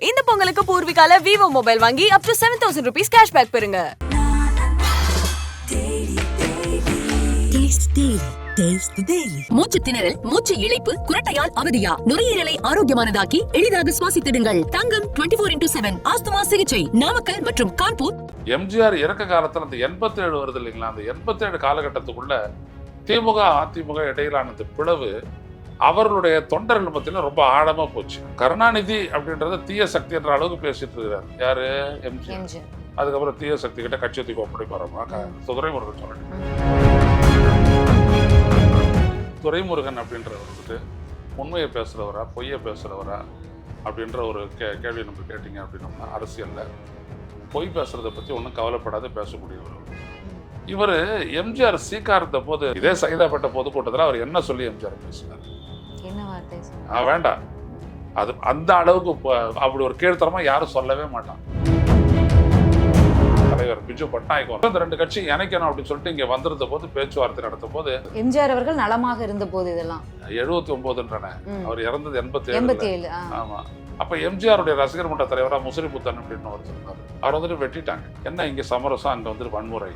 இந்த பொங்கலுக்கு பூர்விகால Vivo mobile வாங்கி அப் டு 7,000 rupees கேஷ்பேக் பெறுங்க. மூச்சு திணறல், மூச்சு இழைப்பு, குரட்டையால் அவதியா, நுரையீரலை ஆரோக்கியமானதாக்கி எளிதாக சுவாசித்திடுங்கள். தங்கம் 24x7 ஆஸ்துமா சிகிச்சை நாமக்கல் மற்றும் கான்பூர். எம்ஜிஆர் இறக்க காலத்துல அந்த 87 வருது இல்லைங்களா, அந்த 87 காலகட்டத்துக்குள்ள திமுக அதிமுக இடையிலான அந்த பிளவு அவர்களுடைய தொண்டர்கள் மத்தியில ரொம்ப ஆழமா போச்சு. கருணாநிதி அப்படின்றத தீய சக்தி என்ற அளவுக்கு பேசிட்டு இருக்கிறார். யாரு? எம்ஜிஆர். அதுக்கப்புறம் தீய சக்தி கிட்ட கட்சி தூக்கி ஒப்படைப்பாரமா துரைமுருகன் சொல்லிட்டு. துரைமுருகன் அப்படின்றவர் வந்துட்டு உண்மையை பேசுறவரா பொய்யை பேசுறவரா அப்படின்ற ஒரு கேள்வி நம்ம கேட்டீங்க அப்படின்னோம்னா, அரசியல்ல பொய் பேசுறதை பத்தி ஒன்றும் கவலைப்படாத பேசக்கூடியவர். இவர் எம்ஜிஆர் சீக்காரத்த போது இதே சைதாப்பட்ட பொதுக்கூட்டத்தில் அவர் என்ன சொல்லி எம்ஜிஆர் பேசினார்? வேண்டாம், அது அந்த அளவுக்கு அப்படி ஒரு கீழ்த்தரமா யாரும் சொல்லவே மாட்டான். தலைவர் பிஜு பட்நாயக் 2 கட்சி இணைக்கணும் அப்படின்னு சொல்லிட்டு இங்க வந்திருந்த போது பேச்சுவார்த்தை நடத்த போது எம்ஜிஆர் அவர்கள் நலமாக இருந்த போது இதெல்லாம் 79 அவர் இறந்தது 87. ஆமா. அப்ப எம்ஜிஆருடைய ரசிகர் மன்ற தலைவரா முசிறிபுத்தன் அப்படின்னு ஒருத்தர் இருந்தார். அவர் வந்துட்டு வெட்டிட்டாங்க. என்ன இங்க சமரசம், அங்க வந்துட்டு வன்முறை.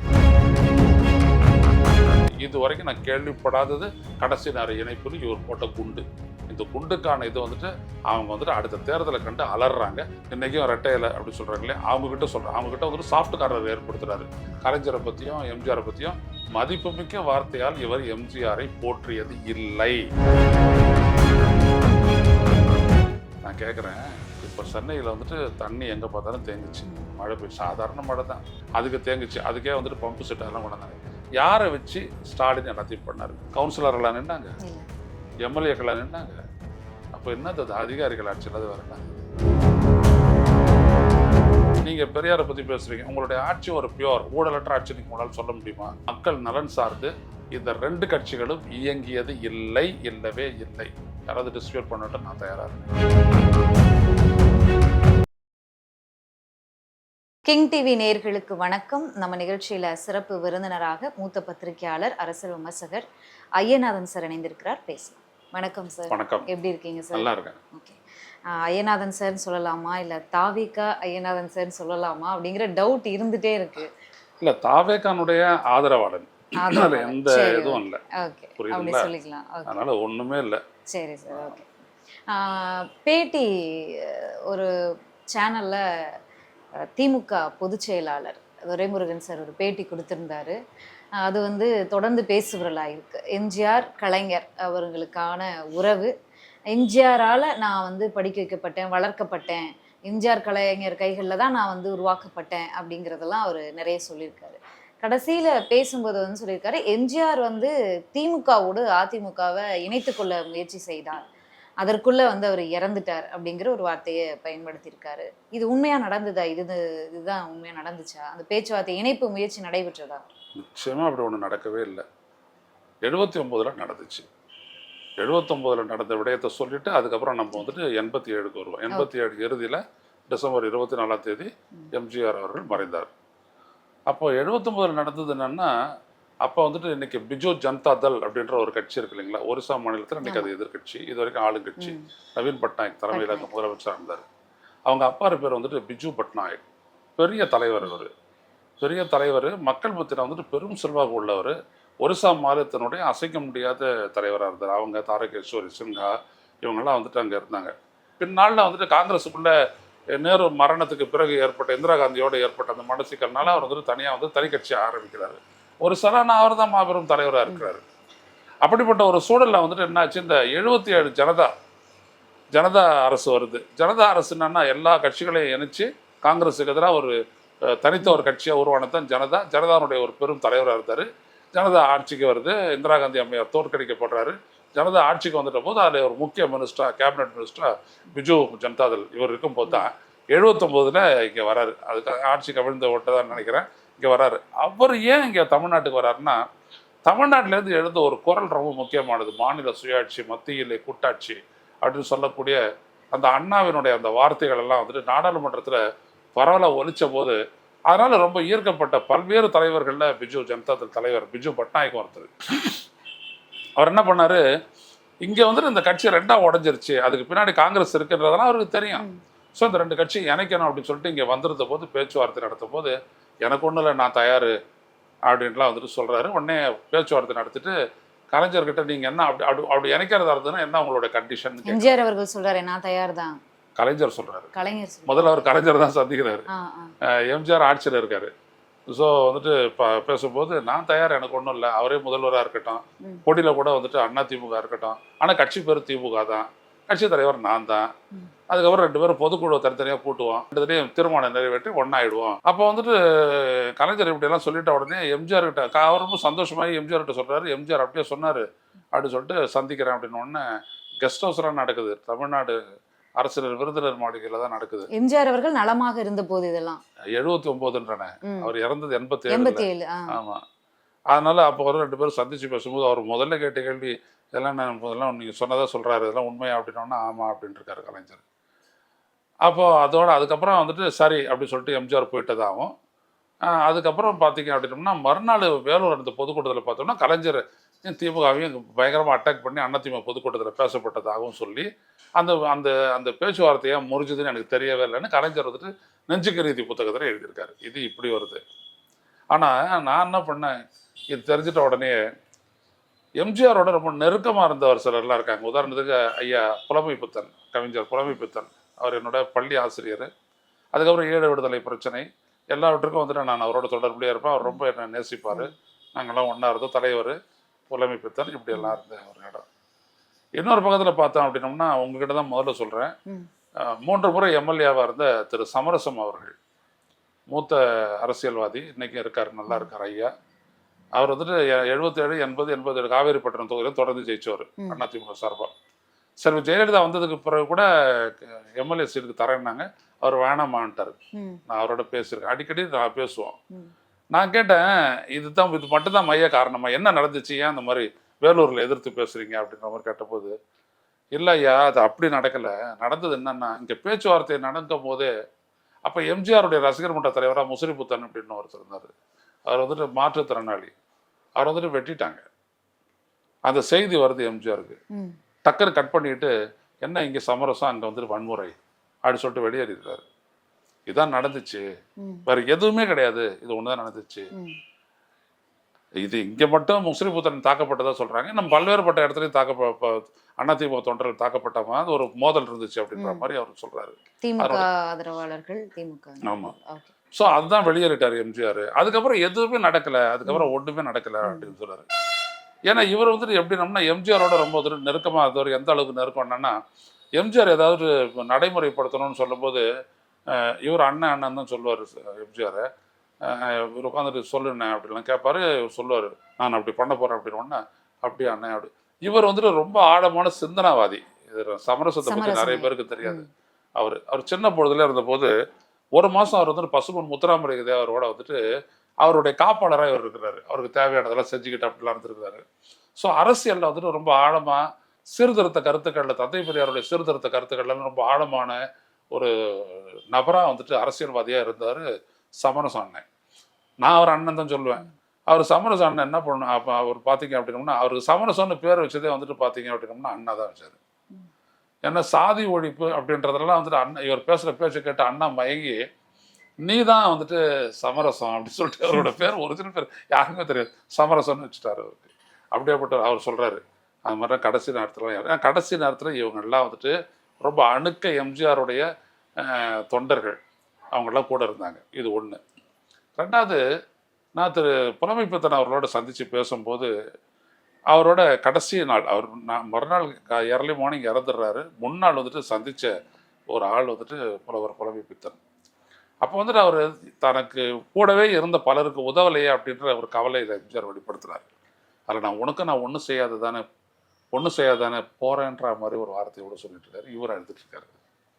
இது வரைக்கும் நான் கேள்விப்படாதது கடைசி நேர இணைப்புன்னு இவர் போட்ட குண்டு. இந்த குண்டுக்கான இது வந்துட்டு அவங்க வந்துட்டு அடுத்த தேர்தலை கண்டு அலறாங்க. இன்னைக்கும் ரெட்டையில அப்படி சொல்றாங்களே, அவங்க கிட்ட சொல்றாங்க. அவங்க கிட்ட வந்துட்டு சாஃப்ட் கார்னர் ஏற்படுத்துறாரு. கலைஞரை பத்தியும் எம்ஜிஆரை பத்தியும் மதிப்புமிக்க வார்த்தையால் இவர் எம்ஜிஆரை போற்றியது இல்லை. நான் கேட்குறேன், இப்போ சென்னையில் வந்துட்டு தண்ணி எங்கே பார்த்தாலும் தேங்குச்சு. மழை பெய்யும், சாதாரண மழை தான், அதுக்கு தேங்குச்சு. அதுக்கே வந்துட்டு பம்பு செட் அதெல்லாம் கொண்டாங்க. யாரை வச்சு ஸ்டாலின் எல்லாத்தையும் பண்ணார்? கவுன்சிலர்களாக நின்னாங்க, எம்எல்ஏக்களாக நின்னாங்க. அப்போ என்னது அதிகாரிகள் ஆட்சி இல்லாத வேற என்ன? நீங்கள் பெரியாரை பற்றி பேசுகிறீங்க, உங்களுடைய ஆட்சி ஒரு பியோர் ஊழலற்ற ஆட்சி நீங்கள் உங்களால் சொல்ல முடியுமா? மக்கள் நலன் சார்ந்து இந்த 2 கட்சிகளும் இயங்கியது இல்லை, இல்லவே இல்லை. யாராவது டிஸ்பியூட் பண்ணட்டும், நான் தயாராக இருக்கேன். கிங் டிவி நேயர்களுக்கு வணக்கம். நம்ம நிகழ்ச்சியில சிறப்பு விருந்தினராக மூத்த பத்திரிகையாளர், அரசியல் விமர்சகர் ஐயநாதன் சார் இணைந்திருக்கிறார். பேசலாம். வணக்கம் சார். வணக்கம். எப்படி இருக்கீங்க சார்? நல்லா இருக்கேன். ஓகே. ஐயநாதன் சார்னு சொல்லலாமா இல்ல தாவிகா ஐயநாதன் சார்னு சொல்லலாமா அப்படிங்கிற டவுட் இருந்துட்டே இருக்கு. இல்ல, தாவேகானுடைய ஆதரவாளன், எந்த இதுவும் இல்லை. ஓகே, அப்படி சொல்லிக்கலாம். அதனால ஒண்ணுமே இல்லை. சரி சார். ஓகே. பேட்டி ஒரு சேனல்ல திமுக பொதுச் செயலாளர் துரைமுருகன் சார் ஒரு பேட்டி கொடுத்திருந்தாரு. அது வந்து தொடர்ந்து பேசுபொருளாக இருக்கு. எம்ஜிஆர் கலைஞர் அவர்களுக்கான உறவு, எம்ஜிஆரால் நான் வந்து படிக்க வைக்கப்பட்டேன், வளர்க்கப்பட்டேன், எம்ஜிஆர் கலைஞர் கைகளில் தான் நான் வந்து உருவாக்கப்பட்டேன் அப்படிங்கிறதெல்லாம் அவர் நிறைய சொல்லியிருக்காரு. கடைசியில் பேசும்போது வந்து சொல்லியிருக்காரு, எம்ஜிஆர் வந்து திமுகவோடு அதிமுகவை இணைத்து கொள்ள முயற்சி செய்தார், அதற்குள்ள வந்து அவர் இறந்துட்டார் அப்படிங்கிற ஒரு வார்த்தையை பயன்படுத்தியிருக்காரு. இது உண்மையா நடந்ததா? இதுதான் உண்மையா நடந்துச்சா? அந்த பேச்சுவார்த்தை இணைப்பு முயற்சி நடைபெற்றதா? நிச்சயமா அப்படி ஒண்ணு நடக்கவே இல்லை. 79 நடந்துச்சு. 79 நடந்த விடயத்தை சொல்லிட்டு அதுக்கப்புறம் நம்ம வந்துட்டு 87க்கு வருவோம். 87 இறுதியில டிசம்பர் 24 எம்ஜிஆர் அவர்கள் மறைந்தார். அப்போ 79 நடந்தது என்னன்னா, அப்போ வந்துட்டு இன்னைக்கு பிஜு ஜனதா தள் அப்படின்ற ஒரு கட்சி இருக்கு இல்லைங்களா, ஒரிசா மாநிலத்தில் இன்னைக்கு அது எதிர்கட்சி, இது வரைக்கும் ஆளுங்கட்சி. நவீன் பட்நாயக் தலைமையில் அந்த முதலமைச்சராக இருந்தார். அவங்க அப்பா பேர் வந்துட்டு பிஜு பட்நாயக். பெரிய தலைவர். அவர் பெரிய தலைவர், மக்கள் மத்தியில் வந்துட்டு பெரும் செல்வாக்கு உள்ளவர். ஒரிசா மாநிலத்தினுடைய அசைக்க முடியாத தலைவராக இருந்தார். அவங்க தாரகேஸ்வரி சின்ஹா இவங்கெல்லாம் வந்துட்டு அங்கே இருந்தாங்க. பின்னாளில் வந்துட்டு காங்கிரஸுக்குள்ள நேரு மரணத்துக்கு பிறகு ஏற்பட்ட, இந்திரா காந்தியோடு ஏற்பட்ட அந்த மனசிக்கல்னால அவர் வந்துட்டு தனியாக வந்து தனி கட்சியை ஆரம்பிக்கிறாரு. ஒரு சலான அவர் தான் மாபெரும் தலைவராக இருக்கிறாரு. அப்படிப்பட்ட ஒரு சூழலில் வந்துட்டு என்னாச்சு, இந்த 77 ஜனதா அரசு வருது. ஜனதா அரசு என்னன்னா, எல்லா கட்சிகளையும் இணைச்சு காங்கிரஸுக்கு எதிராக ஒரு தனித்த ஒரு கட்சியாக உருவானதான் ஜனதா. ஜனதாவுடைய ஒரு பெரும் தலைவராக இருந்தார். ஜனதா ஆட்சிக்கு வருது. இந்திரா காந்தி அம்மையார் தோற்கடிக்கப்படுறாரு. ஜனதா ஆட்சிக்கு வந்துட்ட போது அதில் ஒரு முக்கிய மினிஸ்டரா, கேபினட் மினிஸ்டரா பிஜு ஜனதாதள் இவர் இருக்கும் போது தான் 79 இங்கே வராரு. அதுக்கு ஆட்சி கவிழ்ந்து ஓட்டதான் நினைக்கிறேன். இங்கே வராரு. அவர் ஏன் இங்கே தமிழ்நாட்டுக்கு வர்றாருன்னா, தமிழ்நாட்டிலேருந்து எழுந்த ஒரு குரல் ரொம்ப முக்கியமானது. மாநில சுயாட்சி, மத்தியிலே கூட்டாட்சி அப்படின்னு சொல்லக்கூடிய அந்த அண்ணாவினுடைய அந்த வார்த்தைகள் எல்லாம் வந்துட்டு நாடாளுமன்றத்தில் பரவலாக ஒலிச்ச போது அதனால ரொம்ப ஈர்க்கப்பட்ட பல்வேறு தலைவர்களில் பிஜு ஜனதாதள் தலைவர் பிஜு பட்நாயக் ஒருத்தர். அவர் என்ன பண்ணாரு, இங்கே வந்துட்டு இந்த கட்சி 2ஆக உடஞ்சிருச்சு, அதுக்கு பின்னாடி காங்கிரஸ் இருக்குன்றதெல்லாம் அவருக்கு தெரியும். ஸோ இந்த 2 கட்சி இணைக்கணும் அப்படின்னு சொல்லிட்டு இங்கே வந்திருந்த போது பேச்சுவார்த்தை நடத்தும் போது எனக்கு ஒன்றும் இல்லை, நான் தயார் அப்படின்லாம் வந்துட்டு சொல்கிறாரு. உடனே பேச்சுவார்த்தை நடத்திட்டு கலைஞர்கிட்ட நீங்கள் என்ன அப்படி அப்படி அப்படி இணைக்கிறதா இருந்ததுன்னா என்ன உங்களோட கண்டிஷன்? எம்ஜிஆர் அவர்கள் சொல்றாரு நான் தயார் தான். கலைஞர் சொல்கிறாரு. கலைஞர் முதல்ல அவர் கலைஞர் தான் சந்திக்கிறாரு. எம்ஜிஆர் ஆட்சியில் இருக்காரு. ஸோ வந்துட்டு பேசும்போது நான் தயார், எனக்கு ஒன்றும் இல்லை, அவரே முதல்வராக இருக்கட்டும், போட்டியில் கூட வந்துட்டு அதிமுக இருக்கட்டும், ஆனால் கட்சி பேர் திமுக தான், கட்சி தலைவர் நான் தான், அதுக்கப்புறம் 2 பேரும் பொதுக்குழு தனித்தனியாக கூட்டுவோம், 2 தனியும் தீர்மானம் நிறைவேற்றி ஒன்றாயிடுவோம். அப்போ வந்துட்டு கலைஞர் இப்படியெல்லாம் சொல்லிட்ட உடனே எம்ஜிஆர் கிட்ட அவர் ரொம்ப சந்தோஷமாகி எம்ஜிஆர் கிட்ட சொல்கிறாரு. எம்ஜிஆர் அப்படியே சொன்னார் அப்படின்னு சொல்லிட்டு சந்திக்கிறேன் அப்படின்னு ஒன்று கெஸ்ட் ஹவுஸ்லாம் நடக்குது. தமிழ்நாடு அரசியல் விருந்தினர் மாளிகையில் தான் நடக்குது. எம்ஜிஆர் அவர்கள் நலமாக இருந்த போது இதெல்லாம் 79ன்றன, அவர் இறந்தது 87. 87. ஆமாம். அதனால அப்போ ஒரு 2 பேரும் சந்திச்சு பேசும்போது அவர் முதல்ல கேட்ட கேள்வி இதெல்லாம் நான் இதெல்லாம் நீங்கள் சொன்னதாக சொல்கிறாரு, இதெல்லாம் உண்மையா அப்படின்னோன்னா ஆமாம் அப்படின்னு இருக்காரு கலைஞர். அப்போது அதுக்கப்புறம் வந்துட்டு சரி அப்படின்னு சொல்லிட்டு எம்ஜிஆர் போயிட்டதாகவும், அதுக்கப்புறம் பார்த்தீங்க அப்படின்னோம்னா மறுநாள் வேலூர் அந்த பொதுக்கூட்டத்தில் பார்த்தோம்னா கலைஞர் திமுகவையும் பயங்கரமாக அட்டாக் பண்ணி அதிமுக பொதுக்கூட்டத்தில் பேசப்பட்டதாகவும் சொல்லி அந்த அந்த அந்த பேச்சுவார்த்தையை முறிஞ்சதுன்னு எனக்கு தெரியவே இல்லைன்னு கலைஞர் வந்துட்டு நெஞ்சுக்கு ரீதி புத்தகத்தில் எழுதியிருக்காரு. இது இப்படி வருது. ஆனால் நான் என்ன பண்ணேன், இது தெரிஞ்சிட்ட உடனே எம்ஜிஆரோட ரொம்ப நெருக்கமாக இருந்தவர் சிலர்லாம் இருக்காங்க. உதாரணத்துக்கு ஐயா புலமைப்பித்தன், கவிஞர் புலமைப்பித்தன், அவர் என்னோட பள்ளி ஆசிரியர். அதுக்கப்புறம் ஈழ விடுதலை பிரச்சனை எல்லாவற்றுக்கும் வந்துட்டு நான் அவரோட தொடர்புலேயே இருப்பேன். அவர் ரொம்ப என்னை நேசிப்பார். நாங்கள்லாம் ஒன்றா இருந்தோம். தலைவர் புலமைப்பித்தன், இப்படி எல்லாம் இருந்தேன் ஒரு இடம். இன்னொரு பக்கத்தில் பார்த்தோம் அப்படின்னோம்னா உங்ககிட்ட தான் முதல்ல சொல்கிறேன், 3 முறை எம்எல்ஏவாக இருந்த திரு சமரசம் அவர்கள், மூத்த அரசியல்வாதி, இன்றைக்கி இருக்கார், நல்லா இருக்கார் ஐயா. அவர் வந்துட்டு 77, 80, 87 காவேரிப்பட்டினம் தொகுதியில் தொடர்ந்து ஜெயிச்சவர் அதிமுக சார்பாக. சரி, ஜெயலலிதா வந்ததுக்கு பிறகு கூட எம்எல்ஏ சீட்டுக்கு தரேன்னாங்க, அவர் வேணாமான்ட்டார். நான் அவரோட பேசியிருக்கேன், அடிக்கடி நான் பேசுவோம். நான் கேட்டேன், இது மட்டும்தான் மைய காரணமா, என்ன நடந்துச்சு, ஏன் அந்த மாதிரி வேலூரில் எதிர்த்து பேசுகிறீங்க அப்படின்ற மாதிரி கேட்டபோது, இல்லை ஐயா அது அப்படி நடக்கலை, நடந்தது என்னன்னா இங்கே பேச்சுவார்த்தை நடக்கும் போதே அப்போ எம்ஜிஆருடைய ரசிகர் மன்ற தலைவராக முசிறிபுத்தன் அப்படின்னு ஒருத்தர் இருந்தார். அவர் வந்துட்டு மாற்றுத்திறனாளி, அவர் வந்துட்டு வெட்டிட்டாங்க. அந்த செய்தி வருது எம்ஜிஆருக்கு. டக்கர் கட் பண்ணிட்டு என்ன இங்கே சமரசம், அங்கே வந்துட்டு வன்முறை அப்படின்னு சொல்லிட்டு வெளியேறியிருக்காரு. இதான் நடந்துச்சு, வேற எதுவுமே கிடையாது, இது ஒன்று தான் நடந்துச்சு. இது இங்கே மட்டும் முஸ்லிபுத்தன் தாக்கப்பட்டதா சொல்கிறாங்க, நம்ம பல்வேறுபட்ட இடத்துலையும் அதிமுக தொண்டர்கள் தாக்கப்பட்ட மாதிரி ஒரு மோதல் இருந்துச்சு அப்படின்ற மாதிரி அவர் சொல்கிறாரு. திமுக ஆதரவாளர்கள் திமுக. ஆமாம். ஸோ அதுதான் வெளியேறிட்டார் எம்ஜிஆர். அதுக்கப்புறம் எதுவுமே நடக்கலை, அதுக்கப்புறம் ஒன்றுமே நடக்கலை அப்படின்னு சொல்கிறாரு. ஏன்னா இவர் வந்துட்டு எப்படின்னா எம்ஜிஆரோட ரொம்ப வந்துட்டு நெருக்கமாக இருந்தவர். எந்த அளவுக்கு நெருக்கம்னா எம்ஜிஆர் ஏதாவது நடைமுறைப்படுத்தணும்னு சொல்லும்போது இவர் அண்ணன் தான் சொல்லுவார் எம்ஜிஆர். இவர் உட்காந்துட்டு சொல்லுண்ணே அப்படிலாம் கேட்பாரு. இவர் சொல்லுவார் நான் அப்படி பண்ண போகிறேன் அப்படின்னு. அப்படியே அண்ணன் அப்படி. இவர் வந்துட்டு ரொம்ப ஆழமான சிந்தனாவாதி. இது சமரசத்தை பற்றி நிறைய பேருக்கு தெரியாது. அவர் சின்ன பொழுதுல இருந்தபோது ஒரு மாதம் அவர் வந்துட்டு பசுமன் முத்துராமலிங்க தேவரோட வந்துட்டு அவருடைய காப்பாளராக இவர் இருக்கிறாரு. அவருக்கு தேவையானதெல்லாம் செஞ்சுக்கிட்டு அப்படிலாம் இருந்திருக்கிறாரு. ஸோ அரசியலில் வந்துட்டு ரொம்ப ஆழமாக சீர்திருத்த கருத்துக்களில், தந்தை பெரியாருடைய சீர்திருத்த கருத்துக்கள்லாம் ரொம்ப ஆழமான ஒரு நபராக வந்துட்டு அரசியல்வாதியாக இருந்தார் சமரசம் அண்ணன். நான் அவர் அண்ணன் தான் சொல்லுவேன். அவர் சமரசம் அண்ணன் என்ன பண்ணணும், அப்போ அவர் பார்த்தீங்க அப்படின்னோம்னா அவருக்கு சமரசம்னு பேர் வச்சதே வந்துட்டு பார்த்தீங்க அப்படின்னோம்னா அண்ணா தான் வச்சார். ஏன்னா சாதி ஒழிப்பு அப்படின்றதெல்லாம் வந்துட்டு அண்ணன் இவர் பேசுகிற பேச்சு கேட்டு அண்ணா மயங்கி நீ தான் வந்துட்டு சமரசம் அப்படின்னு சொல்லிட்டு அவரோட பேர் ஒரிஜினல் பேர் யாருக்குமே தெரியாது, சமரசம்னு வச்சுட்டாரு அவருக்கு. அப்படியேப்பட்ட அவர் சொல்கிறாரு. அது மாதிரி கடைசி நேரத்தில் இவங்கெல்லாம் வந்துட்டு ரொம்ப அணுக்க எம்ஜிஆருடைய தொண்டர்கள் அவங்கெல்லாம் கூட இருந்தாங்க. இது ஒன்று. ரெண்டாவது, நான் திரு புலமைப்பித்தன் அவர்களோட சந்தித்து பேசும்போது அவரோட கடைசி நாள், அவர் மறுநாள் ஏர்லி மார்னிங் இறந்துடுறாரு. முன்னாள் வந்துட்டு சந்தித்த ஒரு ஆள் வந்துட்டு புலவர் புலமைப்பித்தன். அப்போ வந்துட்டு அவர் தனக்கு கூடவே இருந்த பலருக்கு உதவலையே அப்படின்ற ஒரு கவலையில் எம்ஜிஆர் வெளிப்படுத்துகிறார். அதில் நான் ஒன்றும் செய்யாதானே போகிறேன்ற மாதிரி ஒரு வார்த்தையோடு சொல்லிட்டு இருக்காரு. இவர் அழுதுட்டுருக்காரு.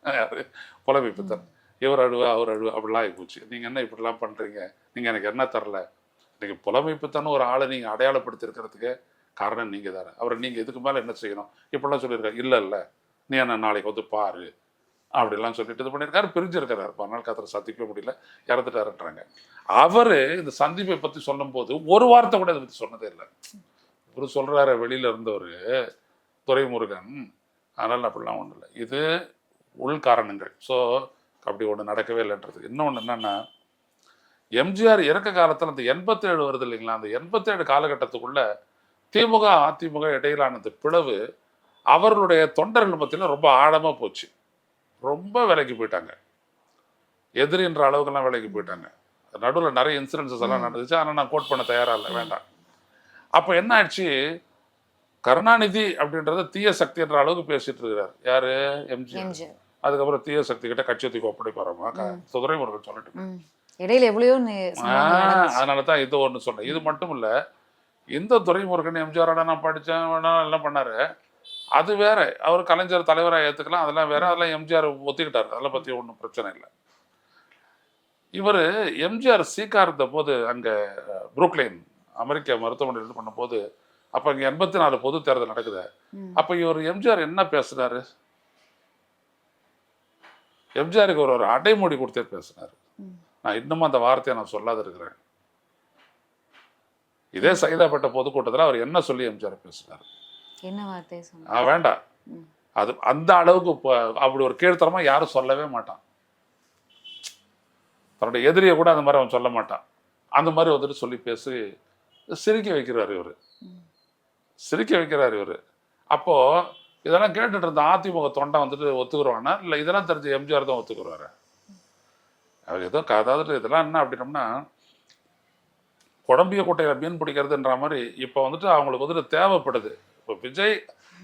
யார்? புலமைப்பித்தன். இவர் அழுவ அவர் அழுவ அப்படிலாம் ஆகி போச்சு. நீங்கள் என்ன இப்படிலாம் பண்ணுறீங்க, நீங்கள் எனக்கு என்ன தரல, நீங்கள் புலமைப்பித்தன்னு ஒரு ஆளை நீங்கள் அடையாளப்படுத்திருக்கிறதுக்கு காரணம் நீங்கள் தானே, அவரை நீங்கள் இதுக்கு மேலே என்ன செய்யணும் இப்படிலாம் சொல்லியிருக்காரு. இல்லை நீ என்ன நாளைக்கு வந்து பாரு அப்படிலாம் சொல்லிட்டு இது பண்ணியிருக்காரு. பிரிஞ்சிருக்கிறாரு. மறுநாள் காத்திர சந்திக்க முடியல, இறந்துட்டாருன்றாங்க. அவர் இந்த சந்திப்பை பற்றி சொல்லும்போது ஒரு வார்த்தை கூட இதை பற்றி சொன்னதே இல்லை. இவர் சொல்கிறாரு வெளியில் இருந்தவர் துரைமுருகன், அதனால் அப்படிலாம் ஒன்றும் இல்லை, இது உள் காரணங்கள். ஸோ அப்படி ஒன்று நடக்கவே இல்லைன்றது. இன்னொன்று என்னென்னா, எம்ஜிஆர் இறக்க காலத்தில் அந்த 87 வருது இல்லைங்களா, அந்த 87 காலகட்டத்துக்குள்ள திமுக அதிமுக இடையிலான அந்த பிளவு அவர்களுடைய தொண்டர்கள் மத்தியில் ரொம்ப ஆழமாக போச்சு. ரொம்ப விலைக்கு போயிட்டாங்க, எதிரின்ற அளவுக்கெல்லாம் விலைக்கு போயிட்டாங்க. நடுவில் நிறைய இன்சிடென்சஸ் எல்லாம் நடந்துச்சு, ஆனால் நான் கோட் பண்ண தயாராக இல்லை, வேண்டாம். அப்போ என்ன ஆயிடுச்சு, கருணாநிதி அப்படின்றத தீய சக்தி என்ற அளவுக்கு பேசிட்டு இருக்கிறார் யாரு, எம்ஜிஆர். அதுக்கப்புறம் தீய சக்தி கிட்ட கட்சியத்துக்கு ஒப்படைப்பாராமா துரைமுருகன் சொல்லிட்டு. இடையில எவ்வளவோ அதனால தான் இது ஒன்று சொன்னேன். இது மட்டும் இல்லை, இந்த துரைமுருகன் எம்ஜிஆர் நான் படித்தேன் எல்லாம் பண்ணாரு, அது வேற. அவர் கலைஞர் தலைவராக ஏற்றுக்கலாம், அதெல்லாம் வேற. அதெல்லாம் எம்ஜிஆர் ஒத்துக்கிட்டார், அதெல்லாம் பற்றி ஒன்றும் பிரச்சனை இல்லை. இவர் எம்ஜிஆர் சீக்கா இருந்த போது அங்கே புரூக்லைன் அமெரிக்க மருத்துவமனையில் இது பண்ண போது, அப்போ இங்கே 84 பொது தேர்தல் நடக்குது. அப்போ இவர் எம்ஜிஆர் என்ன பேசுனாரு, எம்ஜிஆருக்கு ஒரு அடைமொழி கொடுத்தே பேசினார். நான் இன்னமும் அந்த வார்த்தையை நான் சொல்லாத இருக்கிறேன். இதே சைதாப்பேட்டை பொதுக்கூட்டத்தில் அவர் என்ன சொல்லி எம்ஜிஆர் பேசினார், என்ன வார்த்தை வேண்டாம். அது அந்த அளவுக்கு அப்படி ஒரு கீழ்த்தரமா யாரும் சொல்லவே மாட்டான். தன்னுடைய எதிரியை கூட அந்த மாதிரி அவன் சொல்ல மாட்டான். அந்த மாதிரி வந்துட்டு சொல்லி பேசி சிரிக்க வைக்கிறார் இவர், சிரிக்க வைக்கிறார் இவர். அப்போ இதெல்லாம் கேட்டுட்டு இருந்த அதிமுக தொண்டை வந்துட்டு ஒத்துக்குருவானா, இல்லை இதெல்லாம் தெரிஞ்ச எம்ஜிஆர் தான் ஒத்துக்குருவாரு. அவர் ஏதோ அதாவது இதெல்லாம் என்ன அப்படின்னோம்னா, குழம்பிய கோட்டையில் மீன் பிடிக்கிறதுன்ற மாதிரி இப்போ வந்துட்டு அவங்களுக்கு வந்துட்டு தேவைப்படுது. இப்போ விஜய்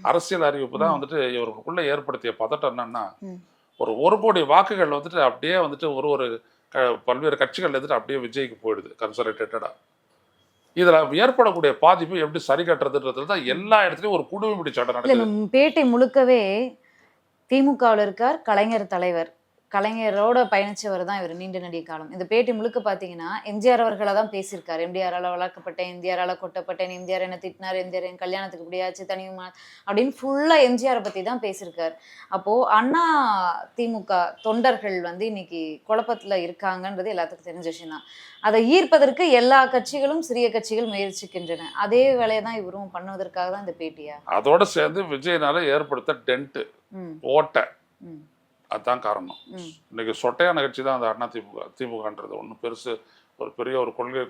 அரசியல் அறிவிப்பு தான் வந்துட்டு இவருக்குள்ள ஏற்படுத்திய பதட்டம் என்னன்னா, ஒரு கோடி வாக்குகள் வந்துட்டு அப்படியே வந்துட்டு ஒரு பல்வேறு கட்சிகள் வந்துட்டு அப்படியே விஜய்க்கு போயிடுது கன்சர்வேட்டடா. இதில் ஏற்படக்கூடிய பாதிப்பு எப்படி சரி கட்டுறதுன்றது தான் எல்லா இடத்துலையும் ஒரு குடும்பம் சண்டை நடக்குது. பேட்டை முழுக்கவே திமுகவில் இருக்கார் கலைஞர் தலைவர், கலைஞரோட பயணிச்சவர் தான் இவர் நீண்ட நெடிய காலம். இந்த பேட்டி முழுக்க பார்த்தீங்கன்னா எம்ஜிஆர் அவர்களை தான் பேசியிருக்காரு. எம்ஜிஆரால் வளர்க்கப்பட்டேன், எம்ஜிஆரால் கொட்டப்பட்டேன், எம்ஜிஆர் என்ன திட்டினார், எம்ஜிஆர் என் கல்யாணத்துக்கு இப்படியாச்சு தனியுமா அப்படின்னு ஃபுல்லாக எம்ஜிஆரை பற்றி தான் பேசியிருக்காரு. அப்போது அண்ணா திமுக தொண்டர்கள் வந்து இன்னைக்கு குழப்பத்தில் இருக்காங்கன்றது எல்லாத்துக்கும் தெரிஞ்ச விஷயம் தான். அதை ஈர்ப்பதற்கு எல்லா கட்சிகளும் சிறிய கட்சிகள் முயற்சிக்கின்றன. அதே வேலையை தான் இவரும் பண்ணுவதற்காக தான் இந்த பேட்டியா. அதோட சேர்ந்து விஜயனால ஏற்படுத்த டென்ட் ஓட்டை, அதுதான் காரணம். இன்னைக்கு சொட்டையான கட்சி தான் அந்த திமுகன்றது. ஒன்றும் பெருசு ஒரு பெரிய ஒரு கொள்கை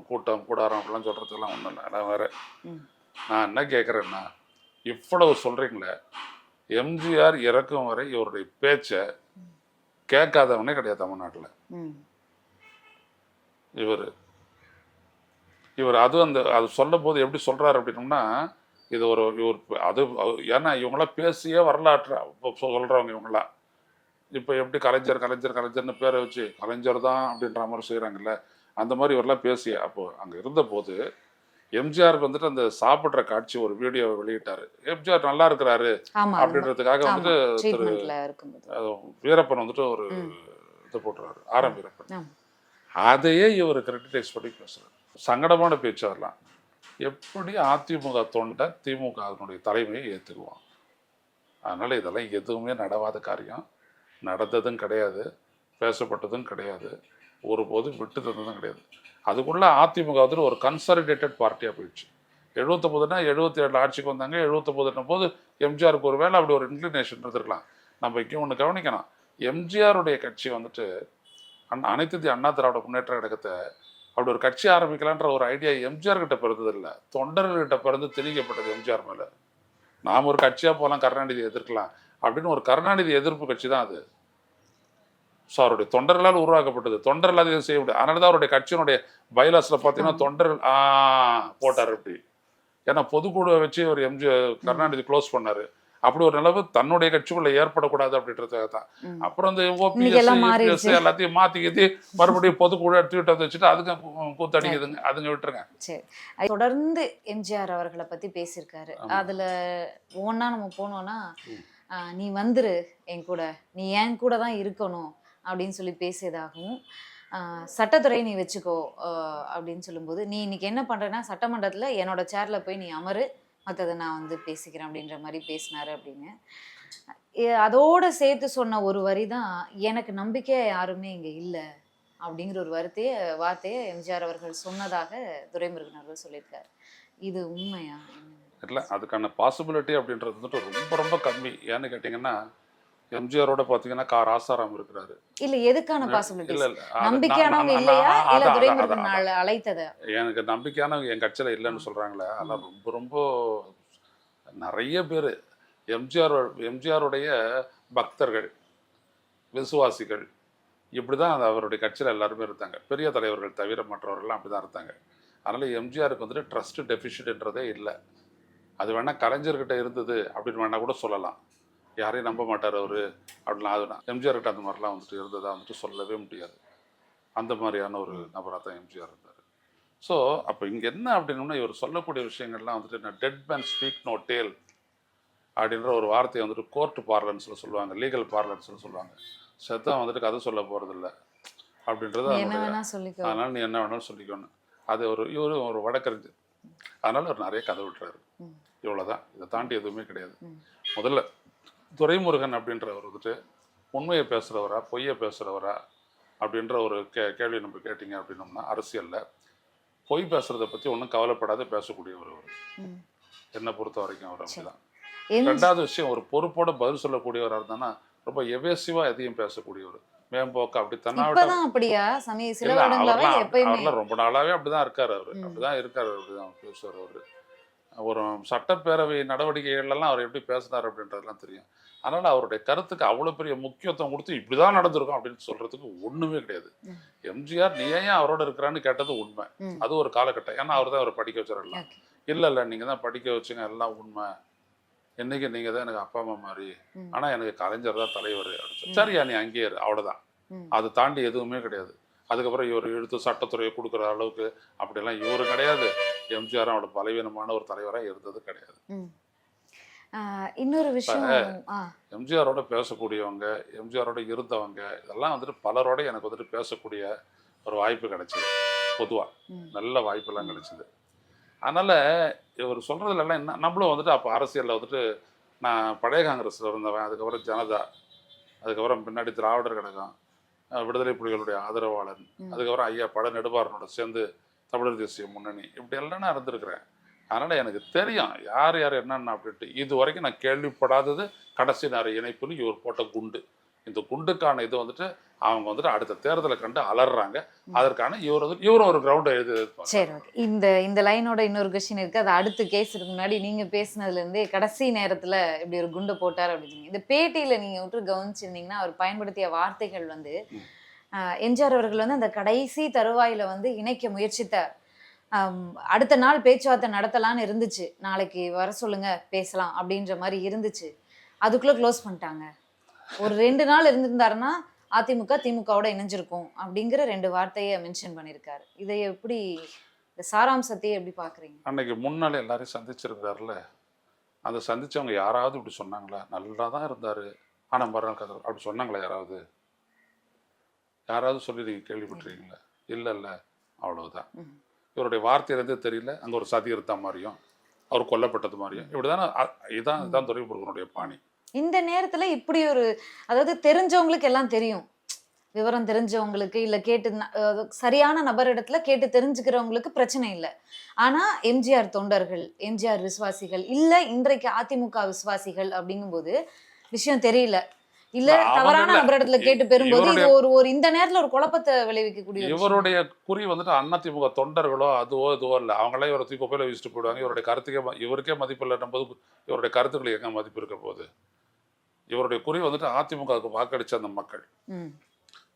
கூட்டம் கூடாரம் அப்படிலாம் சொல்றதுக்கெல்லாம் ஒன்றும் இல்லை. நான் வேற நான் என்ன கேட்குறேன்னா, இவ்வளவு சொல்றீங்களே, எம்ஜிஆர் இறக்கும் வரை இவருடைய பேச்சை கேட்காதவனே கிடையாது தமிழ்நாட்டில். இவர் அது சொல்லும் போது எப்படி சொல்றாரு அப்படின்னோம்னா, இது இவர் அது ஏன்னா இவங்களாம் பேசியே வரலாற்று சொல்றவங்க இவங்களாம். இப்போ எப்படி கலைஞர்னு பேரை வச்சு கலைஞர் தான் அப்படின்ற மாதிரி செய்கிறாங்கல்ல, அந்த மாதிரி இவரெல்லாம் பேசி அப்போ அங்கே இருந்தபோது எம்ஜிஆருக்கு வந்துட்டு அந்த சாப்பிட்ற காட்சி ஒரு வீடியோவை வெளியிட்டாரு. எம்ஜிஆர் நல்லா இருக்கிறாரு அப்படின்றதுக்காக வந்துட்டு வீரப்பன் வந்துட்டு ஒரு இது போட்டுறாரு, ஆரம் வீரப்பன். அதையே இவர் கிரிட்டிசைஸ் பண்ணி பேசுறாரு. சங்கடமான பேச்சு. அதெல்லாம் எப்படி அதிமுக தொண்டை திமுக அதனுடைய தலைமையை ஏற்றுக்குவான். அதனால் இதெல்லாம் எதுவுமே நடவாத காரியம், நடந்ததும் கிடையாது, பேசப்பட்டதும் கிடையாது, ஒருபோதும் விட்டு தந்ததும் கிடையாது. அதுக்குள்ளே அதிமுக வந்துட்டு ஒரு கன்சாலிடேட்டட் பார்ட்டியாக போயிடுச்சு. 79னா 77 ஆட்சிக்கு வந்தாங்க. 79 போது எம்ஜிஆருக்கு ஒரு வேளை அப்படி ஒரு இன்க்ளினேஷன் இருந்திருக்கலாம். நம்ம இங்கே ஒன்று கவனிக்கணும், எம்ஜிஆருடைய கட்சி வந்துட்டு அனைத்து இந்திய அண்ணா திராவிட முன்னேற்ற கழகத்தை அப்படி ஒரு கட்சி ஆரம்பிக்கலான்ற ஒரு ஐடியா எம்ஜிஆர் கிட்ட பிறந்ததில்லை, தொண்டர்கள்கிட்ட பிறந்து திணிக்கப்பட்டது எம்ஜிஆர் மேலே. நாம் ஒரு கட்சியாக போகலாம், கருணாநிதி எதிர்க்கலாம் அப்படின்னு ஒரு கருணாநிதி எதிர்ப்பு கட்சி தான் அது. ஸோ அவருடைய தொண்டர்களால் உருவாக்கப்பட்டது, தொண்டர்களால் இதை செய்ய முடியாது. அதனால தான் அவருடைய கட்சியினுடைய பைலாஸில் பார்த்தீங்கன்னா தொண்டர்கள் போட்டார் அப்படி. ஏன்னா பொதுக்குழுவை வச்சு ஒரு கருணாநிதி க்ளோஸ் பண்ணார். அப்படி ஒரு நிலவு தன்னுடைய கட்சிக்குள்ள ஏற்படக்கூடாது அப்படின்றதுக்காக தான். அப்புறம் இந்த ஓபிஎஸ் எல்லாத்தையும் மாற்றிக்கிட்டு மறுபடியும் பொதுக்குழு எடுத்துக்கிட்டு வச்சுட்டு அதுக்கு கூத்தடிக்குதுங்க, அதுங்க விட்டுருங்க. சரி, தொடர்ந்து எம்ஜிஆர் அவர்களை பற்றி பேசியிருக்காரு. அதில் ஒவ்வொன்றா நம்ம போனோம்னா, நீ வந்துரு என் கூட, நீ என் கூட தான் இருக்கணும் அப்படின்னு சொல்லி பேசியதாகவும், சட்டத்துறை நீ வச்சுக்கோ அப்படின்னு சொல்லும்போது, நீ இன்னைக்கு என்ன பண்ணுறேன்னா சட்டமன்றத்தில் என்னோட சேர்ல போய் நீ அமரு, மற்றதை நான் வந்து பேசிக்கிறேன் அப்படின்ற மாதிரி பேசினாரு அப்படின்னு. அதோடு சேர்த்து சொன்ன ஒரு வரி தான், எனக்கு நம்பிக்கை யாருமே இங்கே இல்லை அப்படிங்கிற ஒரு வார்த்தையை எம்ஜிஆர் அவர்கள் சொன்னதாக துரைமுருகன் அவர்கள் சொல்லியிருக்காரு. இது உண்மையா? இல்லை, அதுக்கான பாசிபிலிட்டி அப்படின்றது வந்துட்டு ரொம்ப ரொம்ப கம்மி. ஏன்னு கேட்டிங்கன்னா, எம்ஜிஆரோட பார்த்தீங்கன்னா ராசாராம் இருக்கிறாரு. இல்ல எதுக்கான இல்ல பாசிபிலிட்டிஸ்? இல்ல நம்பிக்கையானவங்க இல்லையா இல்ல துரைமுருகன் அழைத்தத? எனக்கு நம்பிக்கையானவங்க என் கட்சியில இல்லைன்னு சொல்றாங்களே, அதெல்லாம் ரொம்ப ரொம்ப நிறைய பேர் எம்ஜிஆருடைய பக்தர்கள், விசுவாசிகள், இப்படிதான் அது அவருடைய கட்சியில் எல்லாருமே இருந்தாங்க. பெரிய தலைவர்கள் தவிர மற்றவர்கள்லாம் அப்படிதான் இருந்தாங்க. அதனால எம்ஜிஆருக்கு வந்துட்டு ட்ரஸ்ட் டெபிசிட்ன்றதே இல்லை. அது வேணா கலைஞர்கிட்ட இருந்தது அப்படின்னு வேணா கூட சொல்லலாம். யாரையும் நம்ப மாட்டார் அவரு அப்படிலாம். அது எம்ஜிஆர்கிட்ட அந்த மாதிரிலாம் வந்துட்டு இருந்ததா வந்துட்டு சொல்லவே முடியாது. அந்த மாதிரியான ஒரு நபராக தான் எம்ஜிஆர் இருந்தார். ஸோ அப்போ இங்கே என்ன அப்படின்னா, இவர் சொல்லக்கூடிய விஷயங்கள்லாம் வந்துட்டு நான் dead man speak no tale அப்படின்ற ஒரு வார்த்தையை வந்துட்டு கோர்ட் பார்லன்ஸில் சொல்லுவாங்க, லீகல் பார்லன்ஸில் சொல்லுவாங்க. செத்தான் வந்துட்டு கதை சொல்ல போகிறதில்ல அப்படின்றது. அதனால் நீ என்ன வேணாலும் சொல்லிக்கணும். அது இவரு ஒரு வழக்கறிஞர், அதனால் அவர் நிறைய கதை விட்டுறாரு. இவ்வளோதான், இதை தாண்டி எதுவுமே கிடையாது. முதல்ல துரைமுருகன் அப்படின்றவர் வந்துட்டு உண்மையை பேசுகிறவரா பொய்யை பேசுகிறவரா அப்படின்ற ஒரு கேள்வி நம்ம கேட்டிங்க அப்படின்னோம்னா, அரசியலில் பொய் பேசுகிறத பற்றி ஒன்றும் கவலைப்படாத பேசக்கூடியவர் அவர். என்னை பொறுத்த வரைக்கும் அவர் அப்படிதான். ரெண்டாவது விஷயம், ஒரு பொறுப்போட பதில் சொல்லக்கூடியவராக இருந்தானா ரொம்ப எவேசிவாக எதையும் பேசக்கூடியவர், மேம்போக்க அப்படி தன்னாட்டம். ரொம்ப நாளாவே அப்படிதான் இருக்காரு அவரு. அப்படிதான் இருக்காரு, அப்படிதான் பேசுவார் அவரு. ஒரு சட்டப்பேரவை நடவடிக்கைகள்லாம் அவர் எப்படி பேசினார் அப்படின்றதுலாம் தெரியும். அதனால அவருடைய கருத்துக்கு அவ்வளோ பெரிய முக்கியத்துவம் கொடுத்து இப்படிதான் நடந்திருக்கும் அப்படின்னு சொல்றதுக்கு ஒண்ணுமே கிடையாது. எம்ஜிஆர் நீ ஏன் அவரோட இருக்கிறான்னு கேட்டது உண்மை, அது ஒரு காலகட்டம். ஏன்னா அவர் தான் அவரை படிக்க வச்சிடலாம். இல்லை நீங்க தான் படிக்க வச்சுங்க, எல்லாம் உண்மை. என்னைக்கு நீங்க தான் எனக்கு அப்பா அம்மா மாதிரி, ஆனா எனக்கு கலைஞர் தான் தலைவர் அப்படின்னு. சரியா, நீ அங்கேயே அவ்வளவுதான், அதை தாண்டி எதுவுமே கிடையாது. அதுக்கப்புறம் இவர் எடுத்து சட்டத்துறையை கொடுக்குற அளவுக்கு அப்படிலாம் இவரு கிடையாது. எம்ஜிஆர் அவரோட பலவீனமான ஒரு தலைவராக இருந்தது கிடையாது. இன்னொரு விஷயம், எம்ஜிஆரோட பேசக்கூடியவங்க, எம்ஜிஆரோட இருந்தவங்க, இதெல்லாம் வந்துட்டு பலரோட எனக்கு வந்துட்டு பேசக்கூடிய ஒரு வாய்ப்பு கிடைச்சிது. பொதுவாக நல்ல வாய்ப்பெல்லாம் கிடைச்சிது. அதனால இவர் சொல்றதுலாம் என்ன, நம்மளும் வந்துட்டு அப்போ அரசியலில் வந்துட்டு நான் பழைய காங்கிரஸில் இருந்தவன், அதுக்கப்புறம் ஜனதா, அதுக்கப்புறம் பின்னாடி திராவிடர் கழகம், விடுதலை புலிகளுடைய ஆதரவாளன், அதுக்கப்புறம் ஐயா பட நெடுமாறனோட சேர்ந்து தமிழர் தேசிய முன்னணி, இப்படி எல்லாம் நான் இருந்திருக்கிறேன். அதனால் எனக்கு தெரியும் யார் யார் என்னென்ன அப்படின்ட்டு. இது வரைக்கும் நான் கேள்விப்படாதது கடைசி நேர இணைப்புன்னு இவர் போட்ட குண்டு. இந்த குண்டுக்கான இது வந்துட்டு அவங்க வந்துட்டு அடுத்த தேர்தலை கண்டு அலறாங்க. அதற்கான இவரும் ஒரு கிரவுண்ட் எழுதி. சரி, ஓகே. இந்த லைனோட இன்னொரு கொஸ்டின் இருக்கு. அது அடுத்த கேஸுக்கு முன்னாடி நீங்க பேசினதுலேருந்தே கடைசி நேரத்தில் இப்படி ஒரு குண்டை போட்டார் அப்படின்னு இந்த பேட்டியில் நீங்கள் விட்டு கவனிச்சிருந்தீங்கன்னா, அவர் பயன்படுத்திய வார்த்தைகள் வந்து எம்ஜிஆர் அவர்கள் வந்து அந்த கடைசி தருவாயில் வந்து இணைக்க முயற்சித்தார். அடுத்த நாள் பேச்சுவார்த்தை நடத்தலான்னு இருந்துச்சு, நாளைக்கு வர சொல்லுங்க பேசலாம் அப்படின்ற மாதிரி இருந்துச்சு. அதுக்குள்ளே க்ளோஸ் பண்ணிட்டாங்க. ஒரு 2 நாள் இருந்திருந்தாருன்னா அதிமுக திமுகவோட இணைஞ்சிருக்கும் அப்படிங்கிற 2 வார்த்தையை மென்ஷன் பண்ணியிருக்காரு. இதை எப்படி, இந்த சாராம்சத்தையே எப்படி பார்க்குறீங்க? அன்னைக்கு முன்னாலே எல்லாரையும் சந்திச்சிருக்காருல்ல, அதை சந்திச்சவங்க யாராவது இப்படி சொன்னாங்களா? நல்லா தான் இருந்தாரு ஆனால் மறுநாள் கதை அப்படி சொன்னாங்களா? யாராவது சொல்லி நீங்கள் கேள்விப்பட்டிருக்கீங்களா? இல்லை, அவ்வளவுதான். இவருடைய வார்த்தையிலேருந்தே தெரியல, அங்கே ஒரு சதி இருந்த மாதிரியும் அவர் கொல்லப்பட்டது மாதிரியும் இப்படிதானே. இதான் துரைமுருகனுடைய பாணி. இந்த நேரத்துல இப்படி ஒரு, அதாவது தெரிஞ்சவங்களுக்கு எல்லாம் தெரியும், விவரம் தெரிஞ்சவங்களுக்கு இல்லை கேட்டு சரியான நபரிடத்துல கேட்டு தெரிஞ்சுக்கிறவங்களுக்கு பிரச்சனை இல்லை. ஆனா எம்ஜிஆர் தொண்டர்கள், எம்ஜிஆர் விசுவாசிகள், இல்லை இன்றைக்கு அதிமுக விசுவாசிகள் அப்படிங்கும்போது விஷயம் தெரியல, இல்ல தவறான நபரிடத்துல கேட்டு பெறும்போது இது ஒரு இந்த நேரத்துல ஒரு குழப்பத்தை விளைவிக்கக்கூடிய. இவருடைய குறி வந்துட்டு அதிமுக தொண்டர்களோ அதுவோ இதுவோ இல்லை, அவங்களே இவரை தூக்கி குப்பையில வீசிட்டு போயிடுவாங்க. இவருடைய கருத்துக்கே இவருக்கே மதிப்பு இல்லைன்னும் போது இவருடைய கருத்துக்களுக்கு எங்க மதிப்பு இருக்க போகுது? இவருடைய குறி வந்துட்டு அதிமுகவுக்கு வாக்களிச்ச அந்த மக்கள்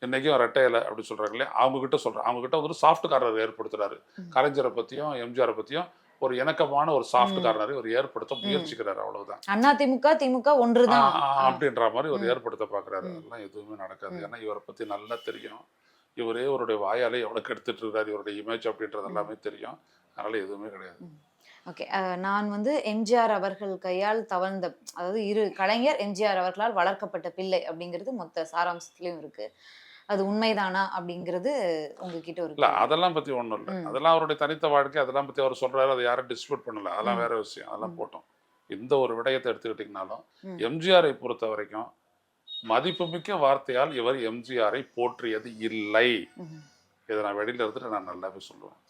இன்னைக்கும் ரெட்டையில அப்படி சொல்றாங்களே, அவங்க கிட்ட சொல்றாங்க. அவங்க கிட்ட வந்துட்டு சாஃப்ட் கார்னர் ஏற்படுத்துறாரு. கலைஞரை பத்தியும் எம்ஜிஆரை பத்தியும் ஒரு இணக்கமான ஒரு சாஃப்ட் கார்னரை ஒரு ஏற்படுத்த முயற்சிக்கிறாரு. அவ்வளவுதான். அதிமுக திமுக ஒன்றுதான் அப்படின்ற மாதிரி ஒரு ஏற்படுத்த பாக்குறாரு. அதெல்லாம் எதுவுமே நடக்காது. ஏன்னா இவரை பத்தி நல்லா தெரியும். இவரே இவருடைய வாயாலே எவ்வளவு கெடுத்துட்டு இருக்காரு, இவருடைய இமேஜ் அப்படின்றது எல்லாமே தெரியும். அதனால எதுவுமே கிடையாது. ஓகே, நான் வந்து எம்ஜிஆர் அவர்கள் கையால் தவழ்ந்த, அதாவது கலைஞர் எம்ஜிஆர் அவர்களால் வளர்க்கப்பட்ட பிள்ளை அப்படிங்கிறது மொத்த சாராம்சத்திலையும் இருக்கு. அது உண்மைதானா அப்படிங்கிறது உங்ககிட்ட ஒரு. இல்ல அதெல்லாம் பத்தி ஒண்ணும் இல்லை. அதெல்லாம் அவருடைய தனித்த வாழ்க்கை, அதெல்லாம் பத்தி அவர் சொல்றாரு, அதை யாரும் டிஸ்பியூட் பண்ணல, அதெல்லாம் வேற விஷயம், அதெல்லாம் போட்டோம். இந்த ஒரு விடயத்தை எடுத்துக்கிட்டீங்கனாலும் எம்ஜிஆரை பொறுத்த வரைக்கும் மதிப்புமிக்க வார்த்தையால் இவர் எம்ஜிஆரை போற்றியது இல்லை. இதை நான் வெளியில இருந்துட்டு நான் நல்லாவே சொல்லுவேன்.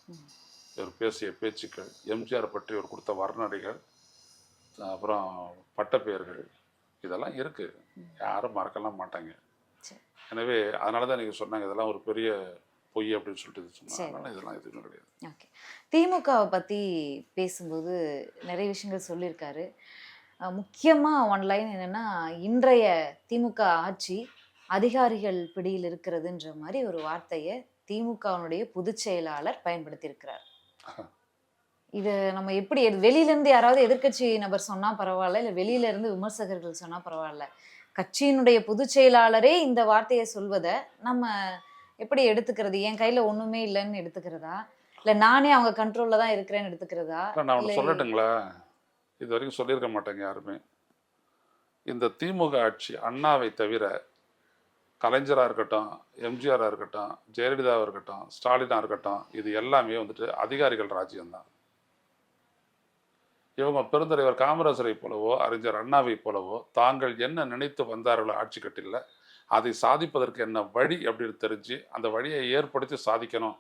இவர் பேசிய பேச்சுக்கள், எம்ஜிஆர் பற்றி இவர் கொடுத்த வர்ணனைகள், அப்புறம் பட்டப்பெயர்கள், இதெல்லாம் இருக்கு, யாரும் மறக்கலாம் மாட்டாங்க. சரி. எனவே அதனால தான் நீங்கள் சொன்னாங்க இதெல்லாம் ஒரு பெரிய பொய் அப்படின்னு சொல்லிட்டு இது சொன்னாங்க. சரி. அதனால இதெல்லாம் எதுவுமே கிடையாது. ஓகே. திமுகவை பற்றி பேசும்போது நிறைய விஷயங்கள் சொல்லியிருக்காரு. முக்கியமாக ஒன் லைன் என்னென்னா, இன்றைய திமுக ஆட்சி அதிகாரிகள் பிடியில் இருக்கிறதுன்ற மாதிரி ஒரு வார்த்தையை திமுகவினுடைய பொதுச் செயலாளர் பயன்படுத்தியிருக்கிறார். இது நம்ம எப்படி வெளியிலேருந்து யாராவது எதிர்க்கட்சி நபர் சொன்னால் பரவாயில்ல, இல்லை வெளியிலேருந்து விமர்சகர்கள் சொன்னால் பரவாயில்ல, கட்சியினுடைய பொதுச் செயலாளரே இந்த வார்த்தையை சொல்வதை நம்ம எப்படி எடுத்துக்கிறது? என் கையில் ஒன்றுமே இல்லைன்னு எடுத்துக்கிறதா, இல்லை நானே அவங்க கண்ட்ரோலில் தான் இருக்கிறேன்னு எடுத்துக்கிறதா? நான் ஒன்று சொல்லட்டுங்களா, இது வரைக்கும் சொல்லியிருக்க மாட்டேங்க யாருமே. இந்த திமுக ஆட்சி அண்ணாவை தவிர கலைஞராக இருக்கட்டும், எம்ஜிஆராக இருக்கட்டும், ஜெயலலிதாவாக இருக்கட்டும், ஸ்டாலினாக இருக்கட்டும், இது எல்லாமே வந்துட்டு அதிகாரிகள் ராஜ்யம்தான். இவங்க பெருந்தலைவர் காமராஜரை போலவோ அறிஞர் அண்ணாவை போலவோ தாங்கள் என்ன நினைத்து வந்தார்களோ ஆட்சி கட்டில அதை சாதிப்பதற்கு என்ன வழி அப்படின்னு தெரிஞ்சு அந்த வழியை ஏற்படுத்தி சாதிக்கணும்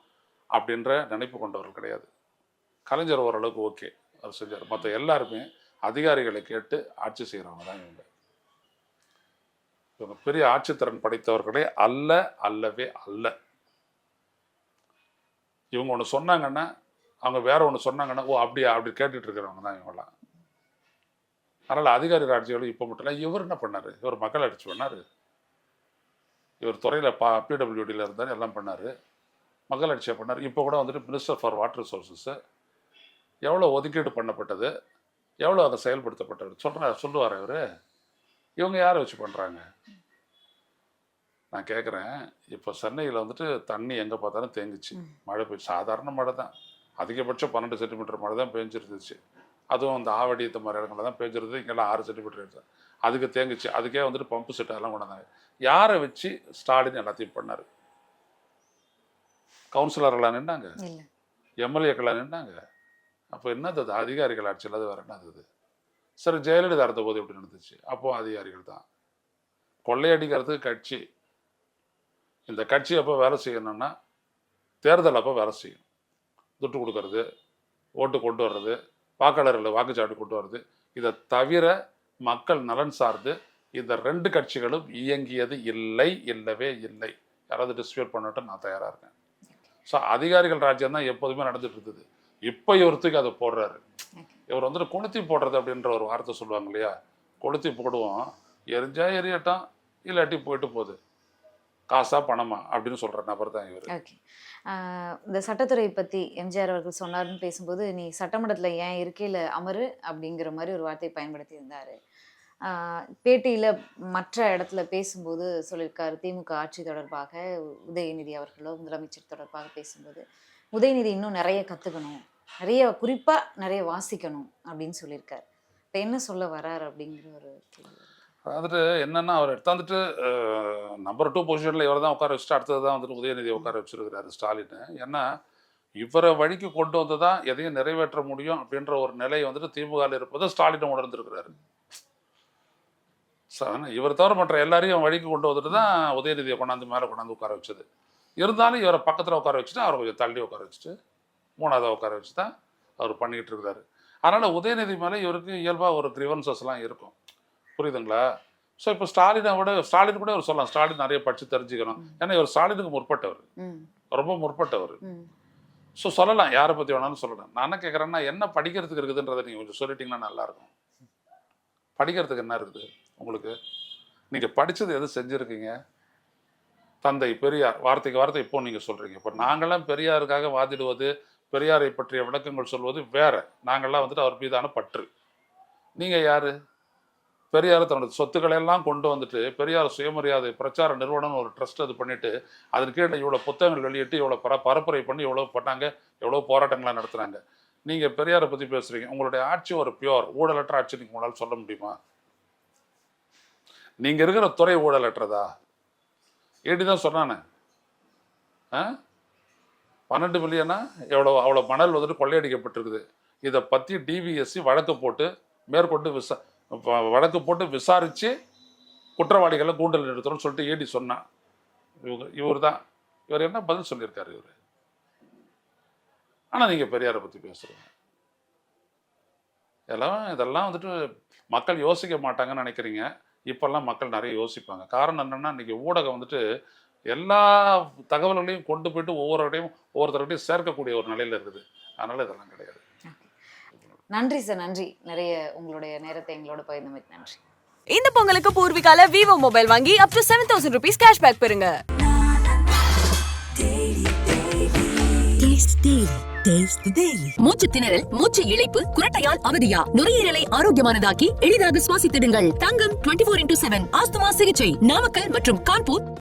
அப்படின்ற நினைப்பு கொண்டவர்கள் கிடையாது. கலைஞர் ஓரளவுக்கு ஓகே அவர் செஞ்சார். மற்ற எல்லாருமே அதிகாரிகளை கேட்டு ஆட்சி செய்கிறவங்க தான் இவங்க. இவங்க பெரிய ஆட்சித்திறன் படைத்தவர்களே அல்லவே அல்ல. இவங்க ஒன்று சொன்னாங்கன்னா அவங்க வேற ஒன்று சொன்னாங்கன்னா ஓ அப்படியா அப்படி கேட்டுட்டு இருக்கிறவங்க தான் இவங்களாம். அதனால் அதிகாரி ராஜ்யங்களும் இப்போ மட்டும் இல்லை. இவர் என்ன பண்ணார்? இவர் மக்கள் அடிச்சு பண்ணார். இவர் துறையில் பிடபிள்யூடியில் இருந்தார், எல்லாம் பண்ணார், மக்கள் அடிச்சா பண்ணார். இப்போ கூட வந்துட்டு மினிஸ்டர் ஃபார் வாட்டர் ரிசோர்ஸஸ் எவ்வளோ ஒதுக்கீடு பண்ணப்பட்டது, எவ்வளோ அதை செயல்படுத்தப்பட்டது சொல்லுவார் இவர். இவங்க யாரை வச்சு பண்ணுறாங்க? நான் கேட்குறேன், இப்போ சென்னையில் வந்துட்டு தண்ணி எங்கே பார்த்தாலும் தேங்கிச்சு. மழை பெய்ச்சு, சாதாரண மழை தான், அதிகபட்சம் 12 சென்டிமீட்டர் மழை தான் பெஞ்சிருந்துச்சு. அதுவும் அந்த ஆவடி இந்த மாதிரி இடங்களில் தான் பெஞ்சிருந்தது. இங்கெல்லாம் 6 சென்டிமீட்டர் எடுத்து அதுக்கு தேங்கிச்சு. அதுக்கே வந்துட்டு பம்பு செட் அதெல்லாம் கொண்டாந்தாங்க. யாரை வச்சு ஸ்டாலின் எல்லாத்தையும் பண்ணார்? கவுன்சிலர்களாக நின்றாங்க, எம்எல்ஏக்களாக நின்றாங்க. அப்போ என்னது அது? அதிகாரிகள் ஆட்சி இல்லாத வேறு என்னது? சரி, ஜெயலலிதா இருந்த போது எப்படி நடந்துச்சு? அப்போது அதிகாரிகள் தான். கொள்ளையடிக்கிறதுக்கு கட்சி, இந்த கட்சி அப்போ வேலை செய்யணும்னா தேர்தல் அப்போ வேலை செய்யும். துட்டு கொடுக்கறது, ஓட்டு கொண்டு வர்றது, வாக்காளர்களை வாக்குச்சாவடி கொண்டு வர்றது, இதை தவிர மக்கள் நலன் சார்ந்து இந்த 2 கட்சிகளும் இயங்கியது இல்லவே இல்லை. யாராவது டிஸ்பியூட் பண்ணட்டும், நான் தயாராக இருக்கேன். ஸோ அதிகாரிகள் ராஜ்யம் தான் எப்போதுமே நடந்துட்டு இருந்தது. இப்போ இவருக்கு அதை போடுறாரு. இவர் வந்துட்டு கொளுத்தி போடுறது அப்படின்ற ஒரு வார்த்தை சொல்லுவாங்க இல்லையா, கொளுத்தி போடுவோம், எரிஞ்சா எரியட்டும், இல்லாட்டி போயிட்டு போகுது, காசா பணமா அப்படின்னு சொல்கிற நபர் தான் இவர். ஓகே. இந்த சட்டத்துறை பற்றி எம்ஜிஆர் அவர்கள் சொன்னார்னு பேசும்போது, நீ சட்டமன்றத்தில் ஏன் இருக்கையில் அமரு அப்படிங்கிற மாதிரி ஒரு வார்த்தையை பயன்படுத்தி இருந்தார். பேட்டியில் மற்ற இடத்துல பேசும்போது சொல்லியிருக்காரு, திமுக ஆட்சி தொடர்பாக உதயநிதி அவர்களோ முதலமைச்சர் தொடர்பாக பேசும்போது, உதயநிதி இன்னும் நிறைய கற்றுக்கணும், குறிப்பாக நிறைய வாசிக்கணும் அப்படின்னு சொல்லியிருக்காரு. இப்போ என்ன சொல்ல வரார் அப்படிங்கிற ஒரு கேள்வி. வந்துட்டு என்னன்னா, அவர் எடுத்தாந்துட்டு நம்பர் 2 பொசிஷனில் இவர் தான் உட்கார வச்சுட்டு அடுத்தது தான் வந்துட்டு உதயநிதியை உட்கார வச்சிருக்கிறாரு ஸ்டாலின். ஏன்னா இவரை வழிக்கு கொண்டு வந்து தான் எதையும் நிறைவேற்ற முடியும் அப்படின்ற ஒரு நிலை வந்துட்டு திமுகவில் இருப்பதை ஸ்டாலின் உணர்ந்துருக்கிறாரு. இவர் தவிர மற்ற எல்லாரையும் வழிக்கு கொண்டு வந்துட்டு தான் உதயநிதியை கொண்டாந்து மேலே கொண்டாந்து உட்கார வச்சது. இருந்தாலும் இவரை பக்கத்தில் உட்கார வச்சுட்டு அவரை கொஞ்சம் தள்ளி உட்கார வச்சுட்டு 3ஆவதாக உட்கார வச்சு தான் அவர் பண்ணிக்கிட்டு இருக்கிறாரு. அதனால் உதயநிதி மேலே இவருக்கு இயல்பாக ஒரு கிரிவன்சஸ்லாம் இருக்கும், புரியுதுங்களா? ஸோ இப்போ ஸ்டாலின் கூட அவர் சொல்லலாம், ஸ்டாலின் நிறைய படித்து தெரிஞ்சுக்கணும். ஏன்னா இவர் ஸ்டாலினுக்கு முற்பட்டவர், ரொம்ப முற்பட்டவர். ஸோ சொல்லலாம், யாரை பற்றி வேணாலும் சொல்லலாம். நான் என்ன கேட்குறேன்னா, என்ன படிக்கிறதுக்கு இருக்குதுன்றதை நீங்கள் கொஞ்சம் சொல்லிட்டீங்கன்னா நல்லாயிருக்கும். படிக்கிறதுக்கு என்ன இருக்குது உங்களுக்கு? நீங்கள் படித்தது எது செஞ்சுருக்கீங்க? தந்தை பெரியார், வார்த்தைக்கு வார்த்தை இப்போ நீங்கள் சொல்கிறீங்க. இப்போ நாங்கள்லாம் பெரியாருக்காக வாதிடுவது, பெரியாரை பற்றிய விளக்கங்கள் சொல்வது வேற. நாங்கள்லாம் வந்துட்டு அவர் மீதான பற்று. நீங்கள் யார்? பெரியார் தன்னோட சொத்துக்களை எல்லாம் கொண்டு வந்துட்டு பெரியார் சுயமரியாதை பிரச்சார நிறுவனம்னு ஒரு ட்ரஸ்ட் அது பண்ணிட்டு அதன் கீழே இவ்வளோ புத்தகங்கள் வெளியிட்டு இவ்வளோ பரப்புரை பண்ணி இவ்வளோ பண்ணாங்க, எவ்வளோ போராட்டங்களாக நடத்துனாங்க. நீங்கள் பெரியாரை பற்றி பேசுகிறீங்க. உங்களுடைய ஆட்சி ஒரு பியோர் ஊழலற்ற ஆட்சி நீங்கள் உங்களால் சொல்ல முடியுமா? நீங்கள் இருக்கிற துறை ஊழலற்றதா? ஏடி தான் சொன்னானே, 12 மில்லியனா அவ்வளோ மணல் வந்துட்டு கொள்ளையடிக்கப்பட்டிருக்குது. இதை பற்றி டிவிஎஸ்சி வழக்கு போட்டு விசாரித்து குற்றவாளிகளை கூண்டல் நிறுத்தணும்னு சொல்லிட்டு ஏடி சொன்னான். இவர் என்ன பதில் சொல்லியிருக்காரு இவர்? ஆனால் நீங்கள் பெரியாரை பற்றி பேசுகிறீங்க. இதெல்லாம் வந்துட்டு மக்கள் யோசிக்க மாட்டாங்கன்னு நினைக்கிறீங்க. இப்போல்லாம் மக்கள் நிறைய யோசிப்பாங்க. காரணம் என்னென்னா, இன்றைக்கி ஊடகம் வந்துட்டு எல்லா தகவல்களையும் கொண்டு போயிட்டு ஒவ்வொருத்தர்கிட்டையும் சேர்க்கக்கூடிய ஒரு நிலையில் இருக்குது. அதனால் இதெல்லாம் கிடையாது. நன்றி சார், நன்றி. நிறைய உங்களுடைய நேரத்தை எங்களோட பகிர்ந்தமைக்கு நன்றி. இந்த பொங்கலுக்கு பூர்விகால விவோ மொபைல் வாங்கி up to 7,000 rupees கேஷ்பேக் பெறுங்க. மூச்சு திணறல், மூச்சு இழைப்பு, குரட்டையால் அவதியா, நுரையீரலை ஆரோக்கியமானதாக்கி எளிதாக சுவாசித்திடுங்கள். தங்கம் 24/7 ஆஸ்துமா சிகிச்சை நாமக்கல் மற்றும் கான்பூர்.